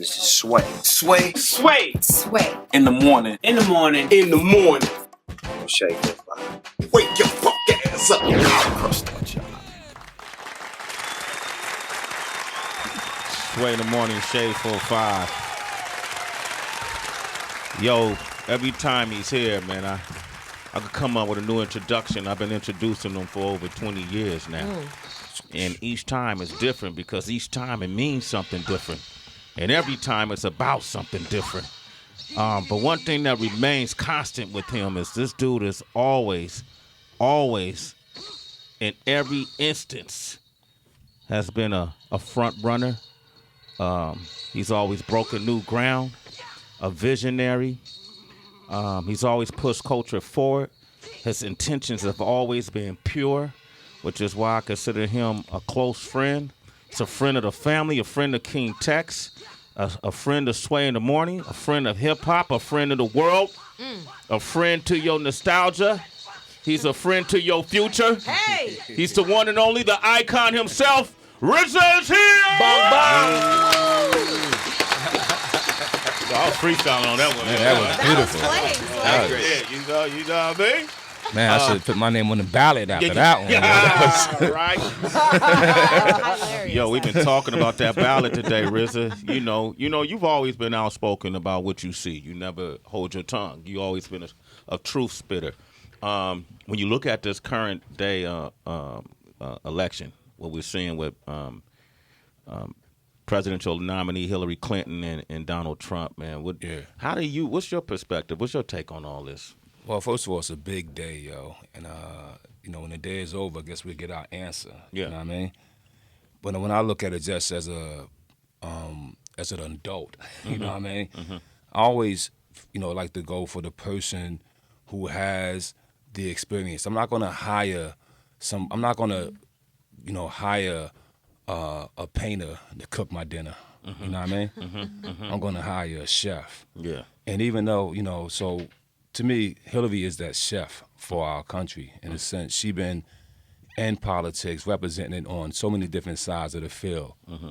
This is Sway. Sway. Sway. Sway. In the morning. In the morning. In the morning. Shake that fire. Wake your fuck ass up. Cross that job. Sway in the morning, Shade 45. Yo, every time he's here, man, I could come up with a new introduction. I've been introducing them for over 20 years now. And each time is different because each time it means something different. And every time it's about something different. But one thing that remains constant with him is this dude is always, in every instance, has been a front runner. He's always broken new ground, a visionary. He's always pushed culture forward. His intentions have always been pure, which is why I consider him a close friend. He's a friend of the family, a friend of King Tex, a friend of Sway in the Morning, a friend of hip-hop, a friend of the world, a friend to your nostalgia. He's a friend to your future. Hey! He's the one and only, the icon himself. RZA is here! Bang, bang. So I was freestyling on that one. Man, that was beautiful. That was Yeah, you know what I mean? Man, I should put my name on the ballot after that one. Yeah, right. hilarious. Yo, we've been talking about that ballot today, RZA. You know, you've always been outspoken about what you see. You never hold your tongue. You always been a truth spitter. When you look at this current day election, what we're seeing with presidential nominee Hillary Clinton and Donald Trump, man, what's your perspective? What's your take on all this? Well, first of all, it's a big day, yo. And, when the day is over, I guess we'll get our answer. Yeah. You know what I mean? But when I look at it just as an adult, you know what I mean? Mm-hmm. I always, like to go for the person who has the experience. I'm not going to hire hire a painter to cook my dinner. Mm-hmm. You know what I mean? Mm-hmm. Mm-hmm. I'm going to hire a chef. Yeah. And even though, so to me, Hillary is that chef for our country in a sense. She been in politics, representing on so many different sides of the field. Mm-hmm.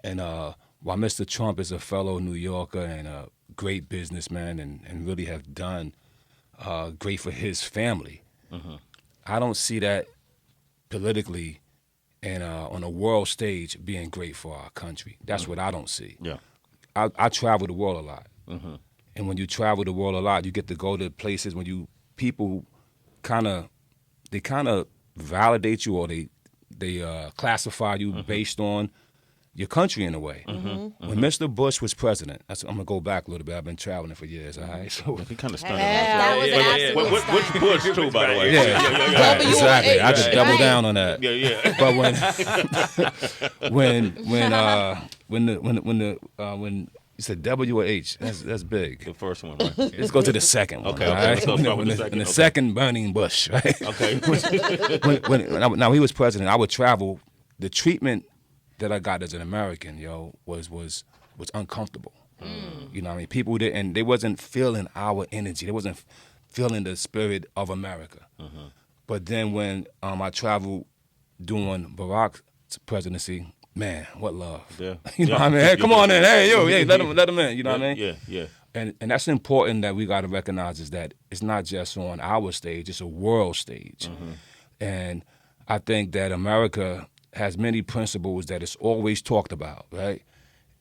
And while Mr. Trump is a fellow New Yorker and a great businessman and really have done great for his family, mm-hmm. I don't see that politically and on a world stage being great for our country. That's what I don't see. Yeah, I travel the world a lot. Mm-hmm. And when you travel the world a lot, you get to go to places when people kind of validate you or they classify you mm-hmm. based on your country in a way. Mm-hmm. Mm-hmm. When Mr. Bush was president, I'm gonna go back a little bit. I've been traveling for years. All right, so he kind of stunned. Which Bush too, by the way? Yeah. Exactly. I just double down on that. Yeah. But when you said W or H, that's big. The first one, right? Let's go to the second one. Okay. All right? Let's go start with the second. When the second burning bush, right? Okay. Now he was president. I would travel. The treatment that I got as an American, was uncomfortable. Mm. You know what I mean? People didn't. They wasn't feeling our energy. They wasn't feeling the spirit of America. Mm-hmm. But then when I traveled during Barack's presidency, man, what love. Yeah. You know what I mean? Hey, come on in. Hey, let them in. You know what I mean? Yeah. And that's important that we got to recognize is that it's not just on our stage, it's a world stage. Mm-hmm. And I think that America has many principles that it's always talked about, right?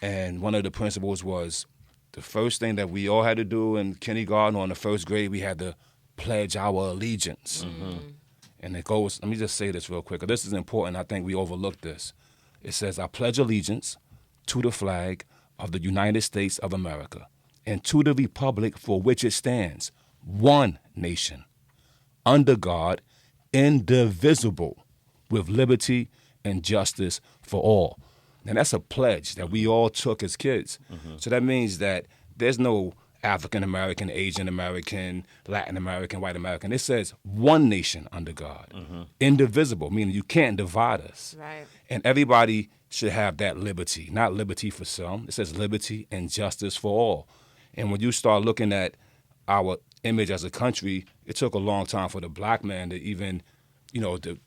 And one of the principles was the first thing that we all had to do in kindergarten or in the first grade, we had to pledge our allegiance. Mm-hmm. And it goes, let me just say this real quick, 'cause this is important. I think we overlook this. It says, I pledge allegiance to the flag of the United States of America and to the republic for which it stands, one nation, under God, indivisible, with liberty and justice for all. And that's a pledge that we all took as kids. Mm-hmm. So that means that there's no African American, Asian American, Latin American, white American. It says one nation under God, mm-hmm. indivisible, meaning you can't divide us. Right. And everybody should have that liberty, not liberty for some. It says liberty and justice for all. And when you start looking at our image as a country, it took a long time for the black man to even, to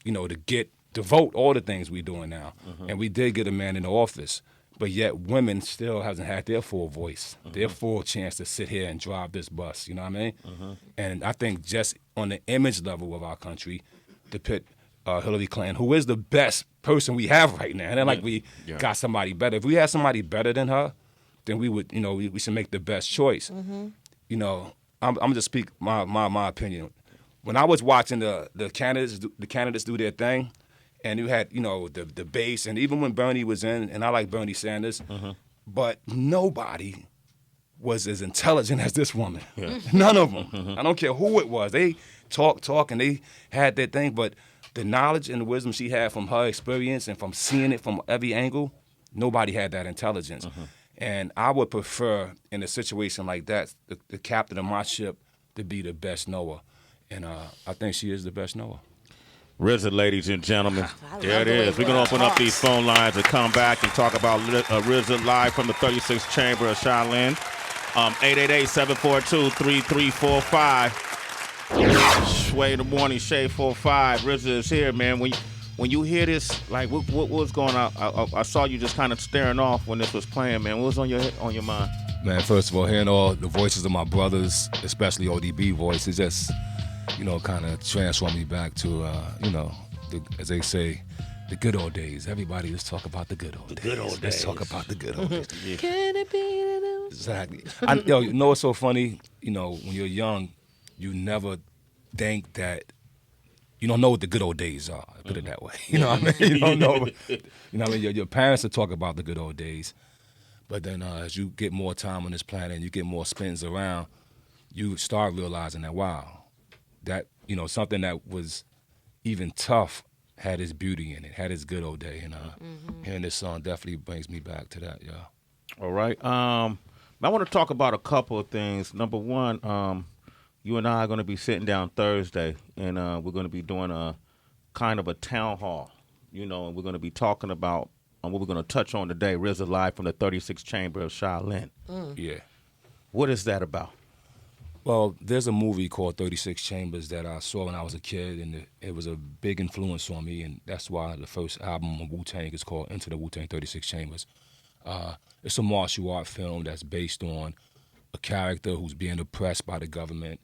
get to vote, all the things we're doing now. Mm-hmm. And we did get a man in the office. but yet women still hasn't had their full voice, their full chance to sit here and drive this bus. You know what I mean? And I think just on the image level of our country, to put Hillary Clinton, who is the best person we have right now, and then like we got somebody better. If we had somebody better than her, then we would, you know, we should make the best choice. You know, I'm just speak my opinion. When I was watching the candidates do their thing, and you had, you know, the base, and even when Bernie was in, and I like Bernie Sanders, but nobody was as intelligent as this woman. None of them. I don't care who it was. They talk, and they had their thing, but the knowledge and the wisdom she had from her experience and from seeing it from every angle, nobody had that intelligence. And I would prefer, in a situation like that, the captain of my ship to be the best knower. And I think she is the best knower. RZA, ladies and gentlemen. There it is. We're going to open up these phone lines and come back and talk about RZA live from the 36th Chamber of Shaolin. 888-742-3345. Sway in the morning, Shade 45. RZA is here, man. When you hear this, like, what was going on? I saw you just kind of staring off when this was playing, man. What was on your mind? Man, first of all, hearing all the voices of my brothers, especially ODB voice, it just, you know, kind of transformed me back to, you know, as they say, the good old days. Everybody, let's talk about the good old days. Good old days. Let's talk about the good old days. Can it be? Exactly. You know what's so funny? You know, when you're young, you never think that you don't know what the good old days are. Put it that way. You know what I mean? You don't know. You know what I mean? Your parents will talk about the good old days, but then as you get more time on this planet and you get more spins around, you start realizing that, wow, that, you know, something that was even tough had its beauty in it, had its good old day. And hearing this song definitely brings me back to that, yeah. All right. I want to talk about a couple of things. Number one, you and I are going to be sitting down Thursday, and we're going to be doing a kind of a town hall, you know, and we're going to be talking about what we're going to touch on today, RZA live from the 36th Chamber of Shaolin. Yeah. What is that about? Well, there's a movie called 36 Chambers that I saw when I was a kid, and it was a big influence on me, and that's why the first album of Wu Tang is called Into the Wu Tang 36 Chambers. It's a martial art film that's based on a character who's being oppressed by the government.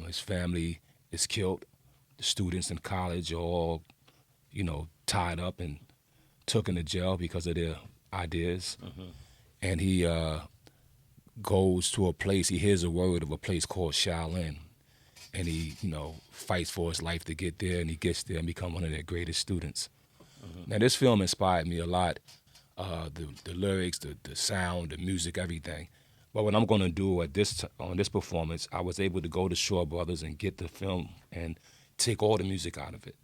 His family is killed. The students in college are all, you know, tied up and took into jail because of their ideas. And he goes to a place, he hears a word of a place called Shaolin. And he, you know, fights for his life to get there, and he gets there and become one of their greatest students. Now, this film inspired me a lot. The lyrics, the sound, the music, everything. But what I'm going to do on this performance, I was able to go to Shaw Brothers and get the film and take all the music out of it.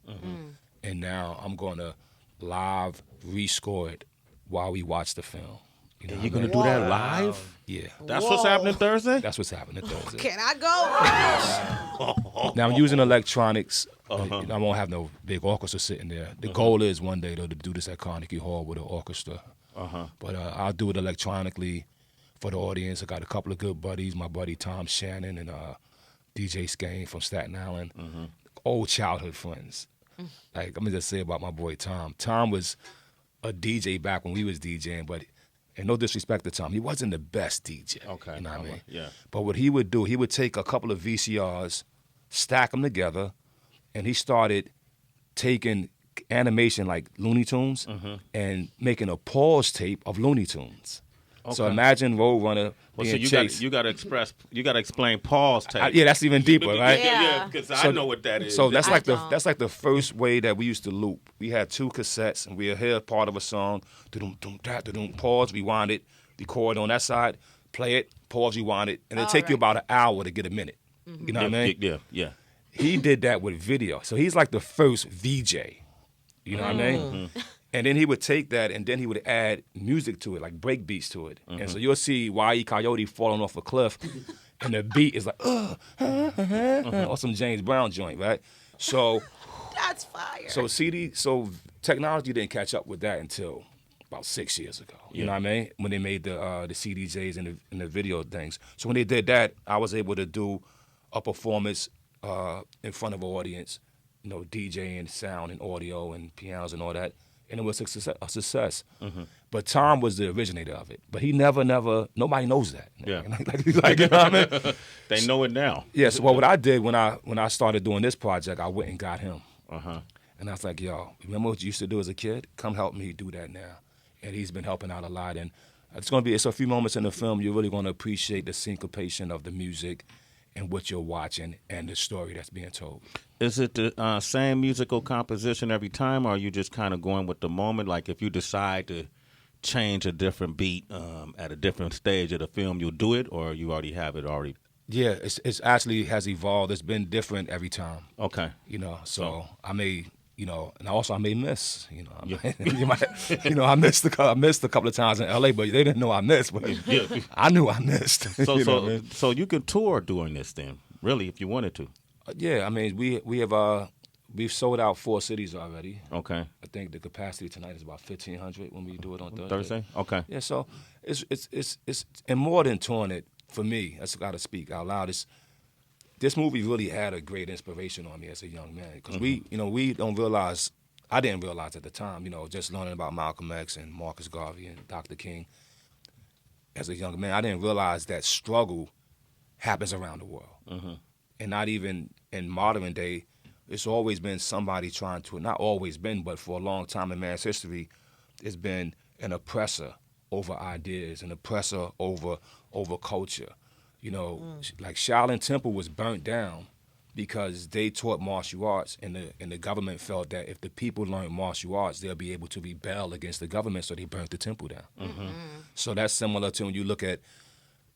And now I'm going to live rescore it while we watch the film. You know, You're going to do that live? Yeah. That's what's happening Thursday? That's what's happening Thursday. Can I go? Now, I'm using electronics. I won't have no big orchestra sitting there. The goal is one day, though, to do this at Carnegie Hall with an orchestra. But I'll do it electronically for the audience. I got a couple of good buddies, my buddy Tom Shannon and DJ Skane from Staten Island, old childhood friends. Like, I'm going to just say about my boy Tom. Tom was a DJ back when we was DJing, but, and no disrespect to Tom, he wasn't the best DJ. Okay. You know what I mean? Yeah. But what he would do, he would take a couple of VCRs, stack them together, and he started taking animation like Looney Tunes and making a pause tape of Looney Tunes. Okay. So imagine Roadrunner being chased. You got to explain pause tape. Yeah, that's even deeper, right? Yeah, because I know what that is. So that's like the first way that we used to loop. We had 2 cassettes, and we'd hear part of a song, pause, rewind it, record on that side, play it, pause, rewind it, and it'll take you about an hour to get a minute. You know what I mean? Yeah. He did that with video. So he's like the first VJ. You know what I mean? And then he would take that, and then he would add music to it, like break beats to it. And so you'll see Y.E. Coyote falling off a cliff, and the beat is like, or some James Brown joint, right? So That's fire. So technology didn't catch up with that until about 6 years ago. You know what I mean? When they made the CDJs and the video things. So when they did that, I was able to do a performance in front of an audience, you know, DJing, sound and audio and pianos and all that. and it was a success. But Tom was the originator of it. But he never, nobody knows that. Yeah. Like, you know what I mean? They know it now. Yeah, so what I did when I started doing this project, I went and got him. And I was like, yo, remember what you used to do as a kid? Come help me do that now. And he's been helping out a lot. And it's a few moments in the film you're really going to appreciate the syncopation of the music and what you're watching and the story that's being told. Is it the same musical composition every time, or are you just kind of going with the moment? Like if you decide to change a different beat at a different stage of the film, you'll do it, or you already have it already? Yeah, it's actually has evolved. It's been different every time. Okay. You know, so I may, you know, and also I may miss, you know. I missed a couple of times in LA, but they didn't know I missed, but I knew I missed. So you can tour during this then, really, if you wanted to. Yeah, I mean, we've sold out 4 cities already. Okay. I think the capacity tonight is about 1,500 when we do it on Thursday. Thursday? Okay. Yeah, so it's and more than touring it, for me, I just got to speak out loud. This movie really had a great inspiration on me as a young man because we don't realize. I didn't realize at the time, you know, just learning about Malcolm X and Marcus Garvey and Dr. King. As a young man, I didn't realize that struggle happens around the world, and not even in modern day. It's always been somebody trying to, not always been, but for a long time in man's history, it's been an oppressor over ideas, an oppressor over culture. You know, like Shaolin Temple was burnt down because they taught martial arts, and the government felt that if the people learned martial arts, they'll be able to rebel against the government, so they burnt the temple down. So that's similar to when you look at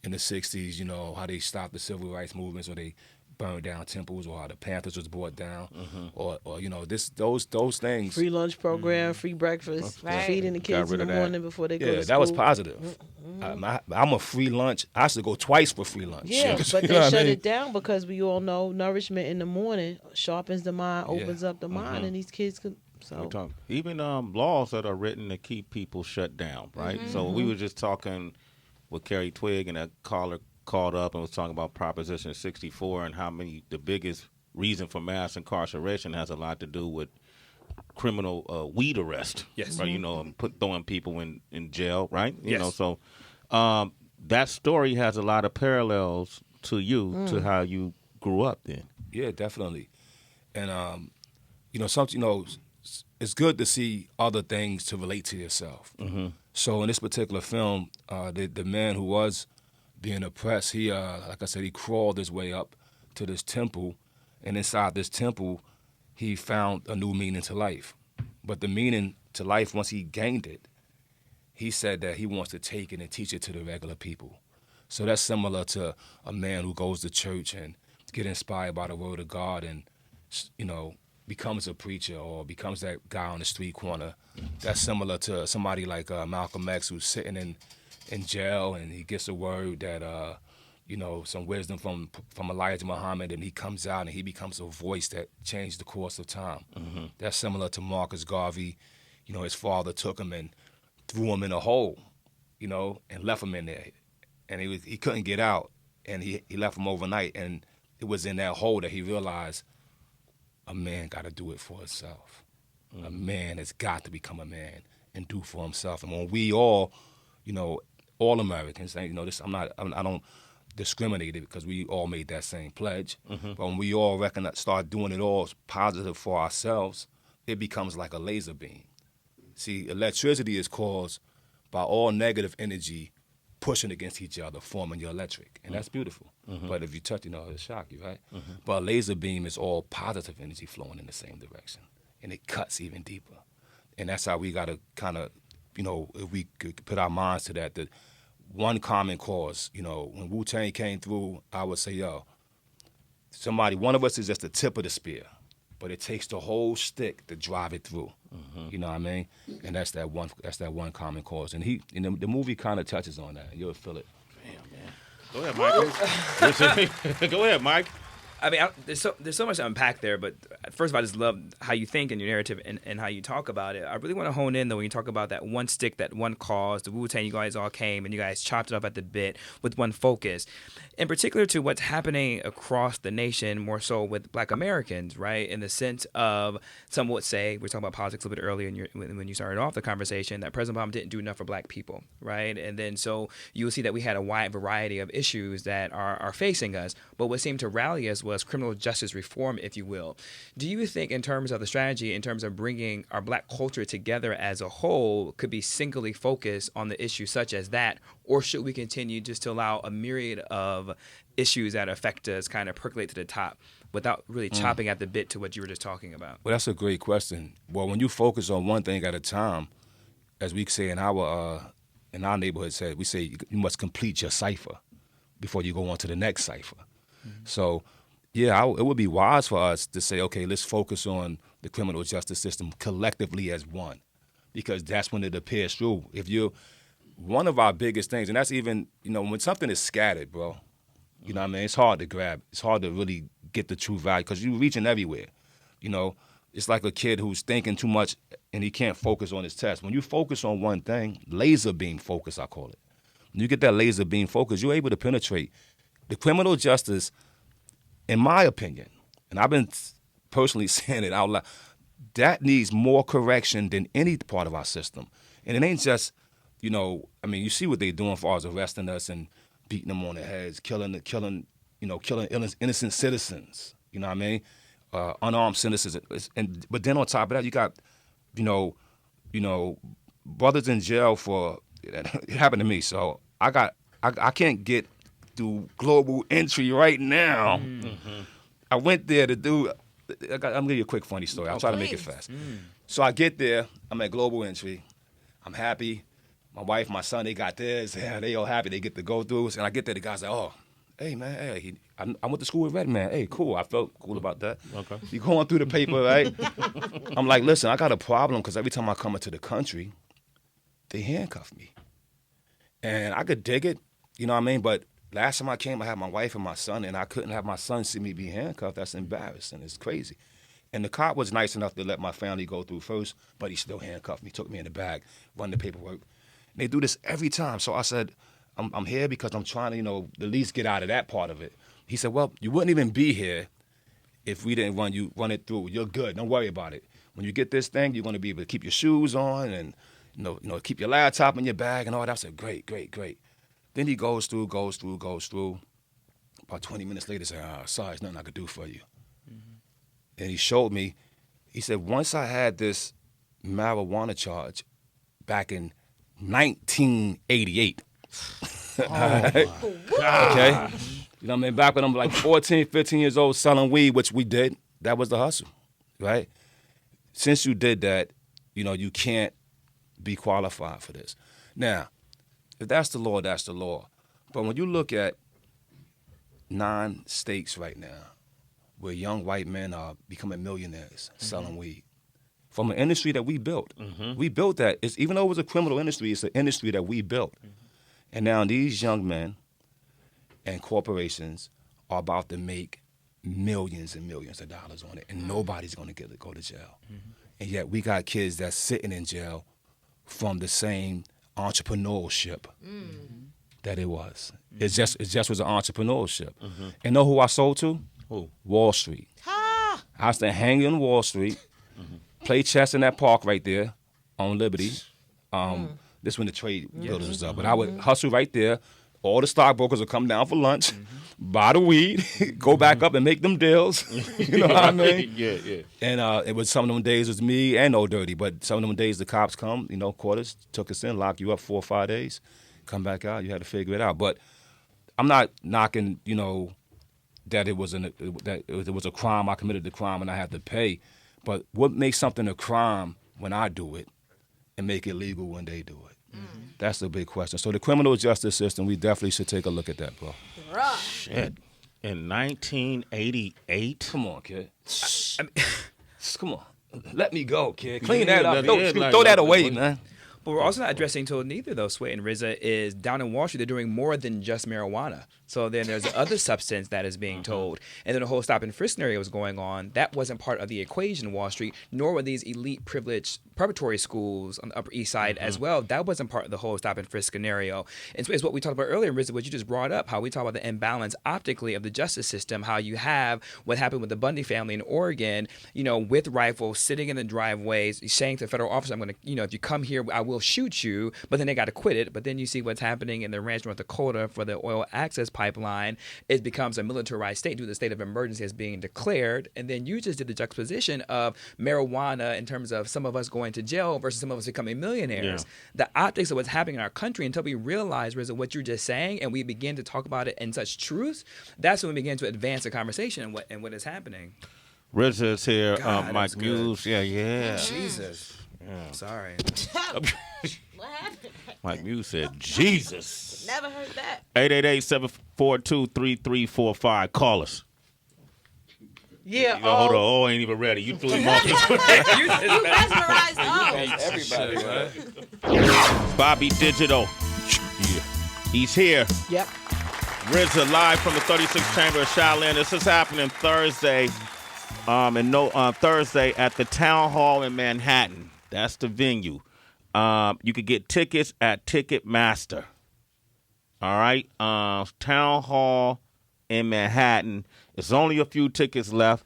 in the 60s, you know, how they stopped the civil rights movements, or they burned down temples, or how the Panthers was brought down, or you know, those things. Free lunch program, free breakfast, feeding the kids in the morning before they go to school. Yeah, that was positive. I'm a free lunch. I used to go twice for free lunch. Yeah, but they shut it down because we all know nourishment in the morning sharpens the mind, opens up the mind, and these kids could. So even laws that are written to keep people shut down, right? So we were just talking with Carrie Twigg, and that caller called up and was talking about Proposition 64 and how the biggest reason for mass incarceration has a lot to do with criminal weed arrest. Yes. Or, you know, throwing people in jail, right? You Yes. know, so that story has a lot of parallels to you, to how you grew up then. Yeah, definitely. And you know, it's good to see other things to relate to yourself. So in this particular film, the man who was being oppressed, he, like I said, he crawled his way up to this temple, and inside this temple, he found a new meaning to life. But the meaning to life, once he gained it, he said that he wants to take it and teach it to the regular people. So that's similar to a man who goes to church and get inspired by the word of God and, you know, becomes a preacher or becomes that guy on the street corner. That's similar to somebody like Malcolm X, who's sitting in jail, and he gets a word that, you know, some wisdom from Elijah Muhammad, and he comes out and he becomes a voice that changed the course of time. That's similar to Marcus Garvey. You know, his father took him and threw him in a hole, you know, and left him in there. And he couldn't get out, and he left him overnight. And it was in that hole that he realized a man got to do it for himself. A man has got to become a man and do for himself. And when we all, you know, all Americans, you know, I don't discriminate it because we all made that same pledge. But when we all start doing it all positive for ourselves, it becomes like a laser beam. See, electricity is caused by all negative energy pushing against each other, forming your electric. And that's beautiful. But if you touch, you know, it'll shock you, right? But a laser beam is all positive energy flowing in the same direction. And it cuts even deeper. And that's how we got to kind of, you know, if we could put our minds to that, one common cause, you know, when Wu Tang came through, I would say, yo, one of us is just the tip of the spear, but it takes the whole stick to drive it through. You know what I mean? And that's that one common cause. And the movie kind of touches on that, and you'll feel it. Damn, man. Go ahead, Mike. Go ahead, Mike. I mean, there's so much to unpack there, but first of all, I just love how you think and your narrative and how you talk about it. I really want to hone in, though, when you talk about that one stick, that one cause, the Wu Tang, you guys all came and you guys chopped it up at the bit with one focus. In particular to what's happening across the nation, more so with Black Americans, right? In the sense of, some would say, we were talking about politics a little bit earlier when you started off the conversation, that President Obama didn't do enough for Black people, right? And then so you will see that we had a wide variety of issues that are facing us, but what seemed to rally us was criminal justice reform, if you will. Do you think, in terms of the strategy, in terms of bringing our Black culture together as a whole, could be singly focused on the issues such as that, or should we continue just to allow a myriad of issues that affect us kind of percolate to the top without really chopping at the bit to what you were just talking about? Well, that's a great question. Well, when you focus on one thing at a time, as we say in our neighborhood, we say you must complete your cipher before you go on to the next cipher. Mm-hmm. So, yeah, it would be wise for us to say, okay, let's focus on the criminal justice system collectively as one, because that's when it appears through. One of our biggest things, and that's even, when something is scattered, bro, you know what I mean? It's hard to grab. It's hard to really get the true value because you're reaching everywhere. It's like a kid who's thinking too much and he can't focus on his test. When you focus on one thing, laser beam focus, I call it. When you get that laser beam focus, you're able to penetrate. The criminal justice, in my opinion, and I've been personally saying it out loud, that needs more correction than any part of our system. And it ain't just, you see what they're doing as far as arresting us and beating them on the heads, killing innocent citizens. You know what I mean? Unarmed citizens. But then on top of that, you got, brothers in jail for it happened to me. So I can't get through global entry right now. Mm-hmm. I went there to do. I'm gonna give you a quick funny story. I'll try to make it fast. So I get there. I'm at global entry. I'm happy. My wife, my son, they got theirs. Yeah, they all happy. They get to go through. And I get there. The guy's like, "Oh, hey man, hey, I went to school with Red Man. Hey, cool. I felt cool about that. Okay. You going through the paper, right? I'm like, listen, I got a problem because every time I come into the country, they handcuff me, and I could dig it, you know what I mean? But last time I came, I had my wife and my son, and I couldn't have my son see me be handcuffed. That's embarrassing. It's crazy. And the cop was nice enough to let my family go through first, but he still handcuffed me, took me in the bag, run the paperwork. And they do this every time. So I said, I'm here because I'm trying to, at least get out of that part of it. He said, well, you wouldn't even be here if we didn't run it through. You're good. Don't worry about it. When you get this thing, you're going to be able to keep your shoes on and, keep your laptop in your bag and all that. I said, great. Then he goes through. About 20 minutes later, he said, sorry, there's nothing I could do for you. Mm-hmm. And he showed me, he said, once I had this marijuana charge back in 1988. Oh, my God. Okay? You know what I mean? Back when I'm like 14, 15 years old selling weed, which we did, that was the hustle, right? Since you did that, you can't be qualified for this. Now, if that's the law, that's the law. But when you look at 9 states right now where young white men are becoming millionaires selling weed, from an industry that we built. Mm-hmm. We built that. Even though it was a criminal industry, it's an industry that we built. Mm-hmm. And now these young men and corporations are about to make millions and millions of dollars on it, and nobody's going to go to jail. Mm-hmm. And yet we got kids that's sitting in jail from the same entrepreneurship that it was. Mm-hmm. It just was an entrepreneurship. Mm-hmm. And know who I sold to? Who? Wall Street. I was there hanging on Wall Street. Mm-hmm. Play chess in that park right there on Liberty. This when the trade builders was up. But I would hustle right there. All the stockbrokers would come down for lunch, buy the weed, go back up and make them deals. You know what I mean? Yeah. And it was some of them days was me and No Dirty. But some of them days the cops come, caught us, took us in, locked you up 4 or 5 days, come back out. You had to figure it out. But I'm not knocking, that it was a crime. I committed the crime and I had to pay. But what makes something a crime when I do it and make it legal when they do it? Mm. That's the big question. So the criminal justice system, we definitely should take a look at that, bro. Shit. In 1988? Come on, kid. Come on. Let me go, kid. Clean that up. Throw that away, man. But we're also not addressing to neither, though, Sway and RZA, is down in Wall Street, they're doing more than just marijuana. So then there's other substance that is being told. And then the whole stop and frisk scenario was going on. That wasn't part of the equation in Wall Street, nor were these elite privileged preparatory schools on the Upper East Side as well. That wasn't part of the whole stop and frisk scenario. And so it's what we talked about earlier, RZA, what you just brought up, how we talk about the imbalance optically of the justice system, how you have what happened with the Bundy family in Oregon, with rifles sitting in the driveways, saying to the federal officer, I'm going to, if you come here, I will shoot you. But then they got acquitted. But then you see what's happening in the ranch, North Dakota, for the oil access pipeline. It becomes a militarized state due to the state of emergency as being declared. And then you just did the juxtaposition of marijuana in terms of some of us going to jail versus some of us becoming millionaires. Yeah. The optics of what's happening in our country, until we realize, RZA, what you're just saying, and we begin to talk about it in such truth, that's when we begin to advance the conversation and what is happening. RZA is here. God, Mike Muse. Yeah. Jesus. Yeah. Sorry. What happened? Mike Muse said, Jesus. Never heard that. 888-742-3345. Call us. Yeah. Hold on. Oh, ain't even ready. You threw him off. You mesmerized Everybody, right? Bobby Digital. Yeah. He's here. Yep. RZA live from the 36th Chamber of Shaolin. This is happening Thursday. Thursday at the Town Hall in Manhattan. That's the venue. You could get tickets at Ticketmaster. All right. Town Hall in Manhattan. It's only a few tickets left.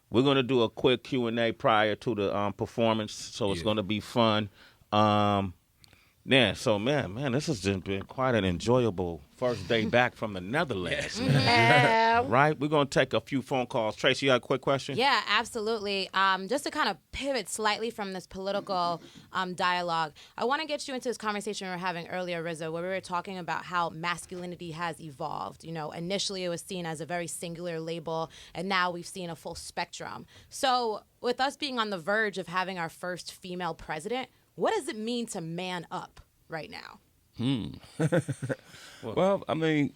We're going to do a quick Q&A prior to the performance, so it's going to be fun. Man, this has just been quite an enjoyable first day back from the Netherlands. Right? We're going to take a few phone calls. Tracy, you got a quick question? Yeah, absolutely. Just to kind of pivot slightly from this political dialogue, I want to get you into this conversation we were having earlier, RZA, where we were talking about how masculinity has evolved. Initially it was seen as a very singular label, and now we've seen a full spectrum. So with us being on the verge of having our first female president, what does it mean to man up right now? Well, I mean,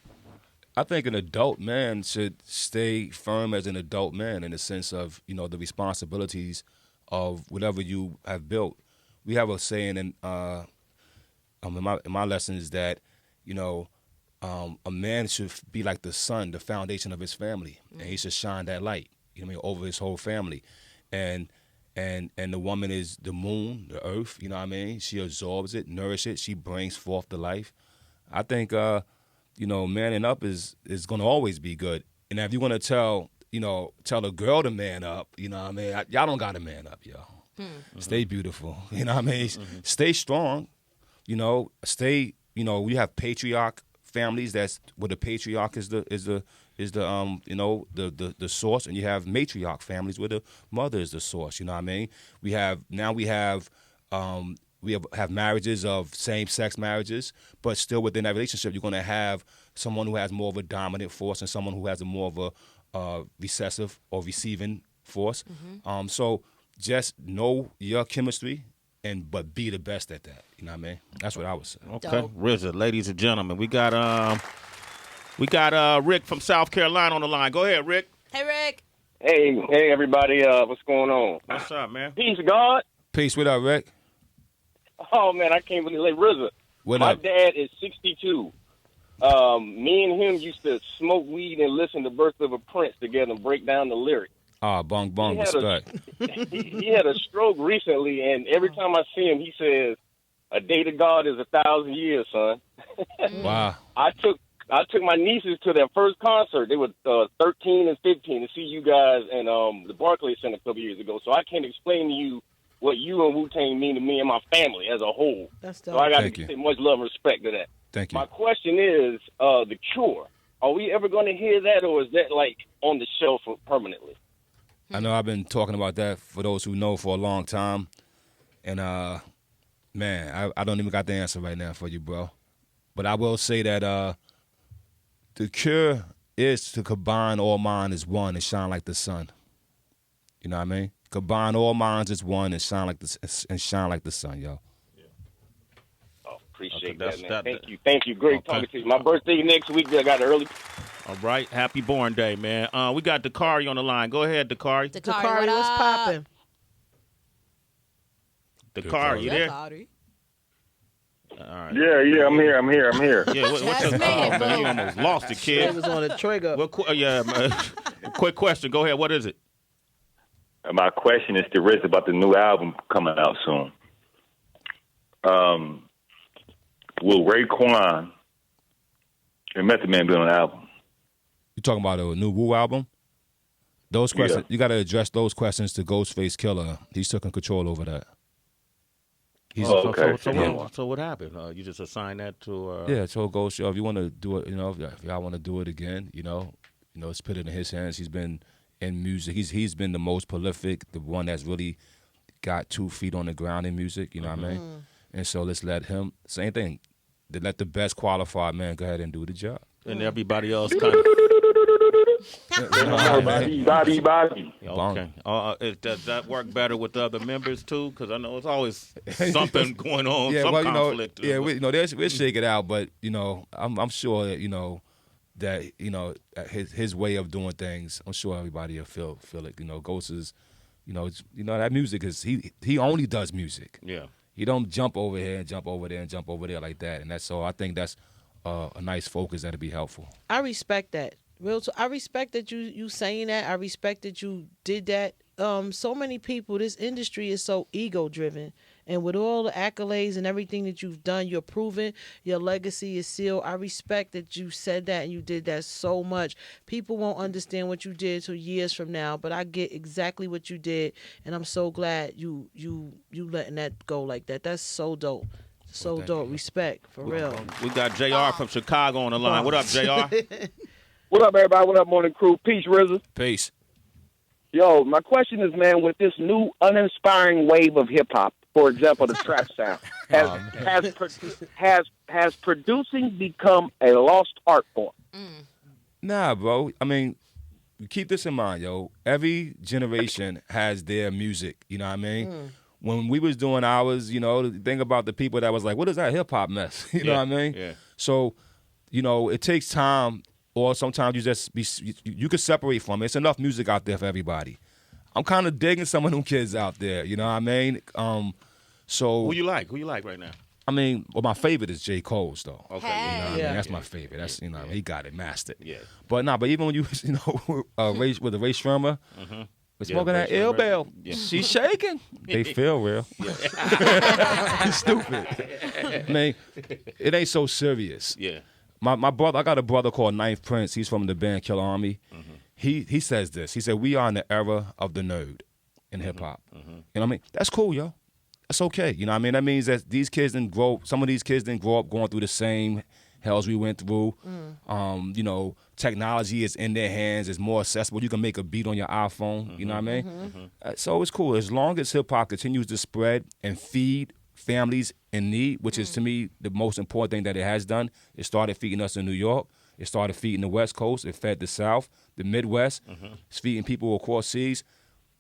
I think an adult man should stay firm as an adult man in the sense of, the responsibilities of whatever you have built. We have a saying in my lessons that, a man should be like the sun, the foundation of his family, and he should shine that light, over his whole family. And the woman is the moon, the earth, She absorbs it, nourishes it, she brings forth the life. I think, manning up is going to always be good. And if you're going to tell a girl to man up, y'all don't got to man up, yo. Stay beautiful, Stay strong, stay, we have patriarch families that's where the patriarch is the source, and you have matriarch families where the mother is the source. We have marriages of same-sex marriages, but still within that relationship, you're going to have someone who has more of a dominant force and someone who has more of a recessive or receiving force. So just know your chemistry, but be the best at that. That's what I would say. Okay, RZA, ladies and gentlemen, we got Rick from South Carolina on the line. Go ahead, Rick. Hey, Rick. Hey, everybody. What's going on? What's up, man? Peace, God. Peace. What up, Rick? Oh, man, I can't believe RZA. My dad is 62. Me and him used to smoke weed and listen to Birth of a Prince together and break down the lyrics. Bong, respect. He had a stroke recently, and every time I see him, he says, "A day to God is 1,000 years, son." Wow. I took my nieces to their first concert. They were 13 and 15 to see you guys in the Barclays Center a couple years ago. So I can't explain to you what you and Wu Tang mean to me and my family as a whole. That's dope. So I got to say much love and respect to that. Thank you. My question is, The Cure. Are we ever going to hear that, or is that like on the shelf permanently? I know I've been talking about that for those who know for a long time. And, man, I don't even got the answer right now for you, bro. But I will say that the cure is to combine all minds as one and shine like the sun. You know what I mean? Combine all minds as one and shine like the sun, yo. Oh, appreciate that, man. Thank you. Great talking to you. My birthday next week. I got early. All right. Happy born day, man. We got Dakari on the line. Go ahead, Dakari. Dakari, what's popping? Dakari, you there? All right. Yeah, I'm here. Yeah, what's your man? You almost lost it, He kid. was on the trigger. Quick question. Go ahead. What is it? My question is to RZA about the new album coming out soon. Will Raekwon and Method Man be on the album? You talking about a new Wu album? Those questions, you got to address those questions to Ghostface Killer. He's taking control over that. Okay. So what happened? You just assigned that to? Yeah, so Ghost, if you want to do it, if y'all want to do it again, it's put it in his hands. He's been in music. He's been the most prolific, the one that's really got 2 feet on the ground in music. You know what I mean? And so let's let him. Same thing. Let the best qualified man go ahead and do the job. And everybody else kind of. Bobby. Okay. Does that work better with the other members too? Because I know it's always something going on, conflict. We'll shake it out. But I'm sure that his way of doing things. I'm sure everybody will feel it. Ghost is, that music is he only does music. Yeah. He don't jump over here and jump over there and jump over there like that. And that's so I think that's a nice focus that'll be helpful. I respect that. I respect that you saying that. I respect that you did that. So many people, this industry is so ego driven, and with all the accolades and everything that you've done, you're proven your legacy is sealed. I respect that you said that and you did that so much. People won't understand what you did till years from now, but I get exactly what you did, and I'm so glad you letting that go like that. That's so dope. So dope. Respect, for real. We got JR from Chicago on the line. What up, JR? What up, everybody? What up, morning crew? Peace, RZA. Peace. Yo, my question is, man, with this new uninspiring wave of hip hop, for example, the trap sound, has producing become a lost art form? Nah, bro. I mean, keep this in mind, yo. Every generation has their music. You know what I mean? When we was doing ours, think about the people that was like, "What is that hip hop mess?" You know what I mean? Yeah. So, it takes time. Or sometimes you could separate from it. It's enough music out there for everybody. I'm kind of digging some of them kids out there. You know what I mean? So who you like? Who you like right now? I mean, my favorite is J. Cole's though. Okay, Hey. You know what I mean? That's my favorite. That's he got it mastered. Yeah. But even when you Ray, with the Ray Shermer, we're smoking that ill bell. Yeah. She's shaking. They feel real. It's stupid. I mean, it ain't so serious. Yeah. My brother, I got a brother called Ninth Prince. He's from the band Kill Army. He says this. He said, we are in the era of the nerd in hip-hop. You know what I mean? That's cool, yo. That's okay. You know what I mean? That means that some of these kids didn't grow up going through the same hells we went through. Technology is in their hands. It's more accessible. You can make a beat on your iPhone. You know what I mean? So it's cool. As long as hip-hop continues to spread and feed families in need, which is to me the most important thing that it has done. It started feeding us in New York. It started feeding the West Coast. It fed the South, the Midwest. It's feeding people across seas.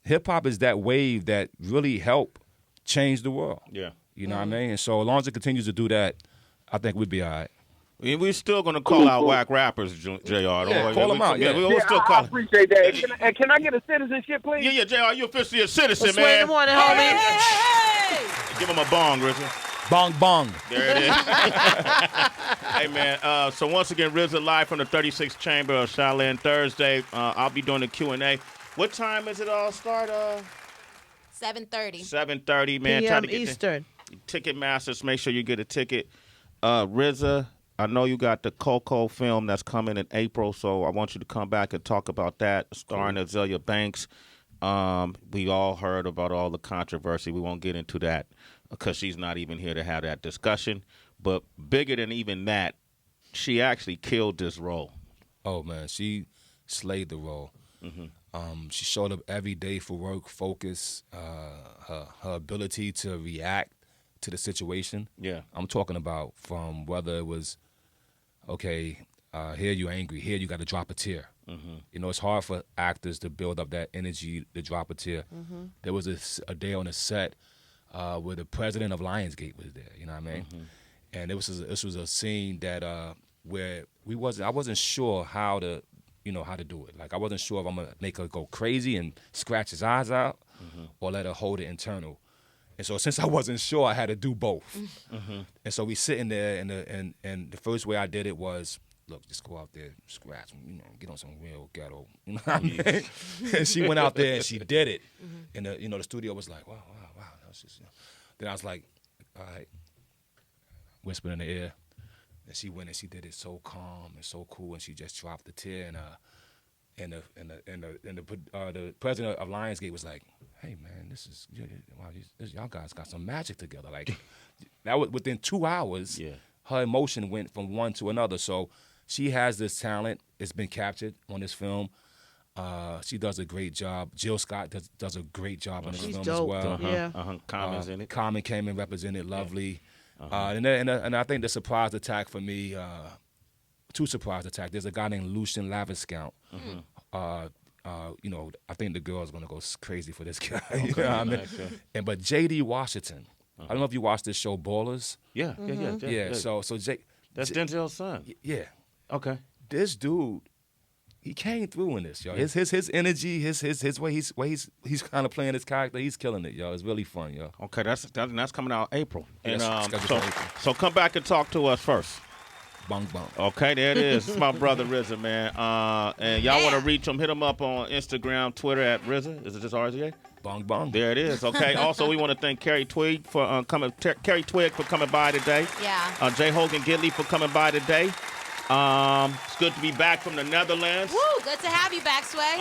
Hip hop is that wave that really helped change the world. Yeah. You know what I mean? And so as long as it continues to do that, I think we'd be all right. We're still going to call out whack rappers, JR. Yeah, call them out. Yeah, we'll still I call appreciate that. Can I get a citizenship, please? Yeah, JR, you officially a citizen, Swing in the man. morning, homie. Give him a bong, RZA. Bong bong. There it is. Hey, man, so once again, RZA live from the 36th Chamber of Shaolin Thursday. I'll be doing the Q&A. What time does it all start? 7:30. 7:30, man. PM Try to get Eastern. Ticketmasters, make sure you get a ticket. RZA, I know you got the Coco film that's coming in April, so I want you to come back and talk about that, starring Azealia Banks. We all heard about all the controversy. We won't get into that because she's not even here to have that discussion. But bigger than even that, she actually killed this role. Oh, man, she slayed the role. She showed up every day for work, focus, her ability to react to the situation. Yeah. I'm talking about from whether it was, okay, here you're angry, here you got to drop a tear. It's hard for actors to build up that energy to drop a tear. There was a day on the set where the president of Lionsgate was there, you know what I mean? And this was a scene that where I wasn't sure how to do it. Like I wasn't sure if I'm gonna make her go crazy and scratch his eyes out or let her hold it internal. And so since I wasn't sure, I had to do both. And so we sitting there, and the first way I did it was, look, just go out there, scratch, get on some real ghetto. You know what I mean? And she went out there and she did it. And the studio was like, wow. That's just, Then I was like, all right, whispered in the ear. And she went and she did it so calm and so cool, and she just dropped the tear. And the president of Lionsgate was like, hey man, y'all guys got some magic together. Like that was within 2 hours. Yeah. Her emotion went from one to another. So she has this talent. It's been captured on this film. She does a great job. Jill Scott does a great job on this film dope. as well. Yeah. Common's in it. Common came and represented lovely. And I think the surprise attack for me, two surprise attacks. There's a guy named Lucian Laviscount. I think the girl's gonna go crazy for this guy. You know what I mean? Okay. But J.D. Washington. I don't know if you watched this show, Ballers. Yeah. So that's Denzel's son. Yeah. Okay. This dude, he came through in this, yo. His energy, his way he's kind of playing his character, he's killing it, yo. It's really fun, yo. Okay, that's coming out April. Yes, And so come back and talk to us first. Bong bong. Okay, there it is. It's my brother RZA, man. And y'all want to reach him? Hit him up on Instagram, Twitter at RZA. Is it just RZA? Bong bong. There it is. Okay. Also, we want to thank Carrie Twigg for coming. Carrie Twigg for coming by today. Yeah. Jay Hogan Gidley for coming by today. It's good to be back from the Netherlands. Woo, good to have you back, Sway.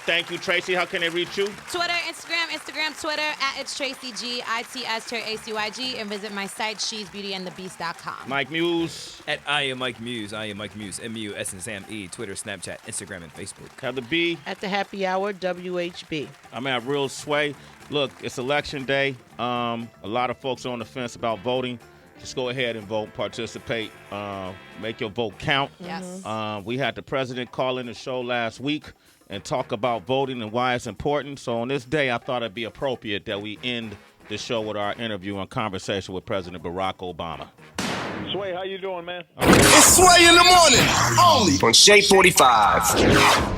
Thank you, Tracy. How can they reach you? Twitter, Instagram, Twitter, at It's Tracy G, ITS and visit my site, she'sbeautyandthebeast.com. Mike Muse. At I am Mike Muse, MUS and Sam E, Twitter, Snapchat, Instagram, and Facebook. Heather B. At the Happy Hour, WHB. I'm at Real Sway. Look, it's election day. A lot of folks are on the fence about voting. Just go ahead and vote, participate, make your vote count. Yes. We had the president call in the show last week and talk about voting and why it's important. So on this day, I thought it'd be appropriate that we end the show with our interview and conversation with President Barack Obama. Sway, how you doing, man? It's Sway in the morning, only On Shade 45.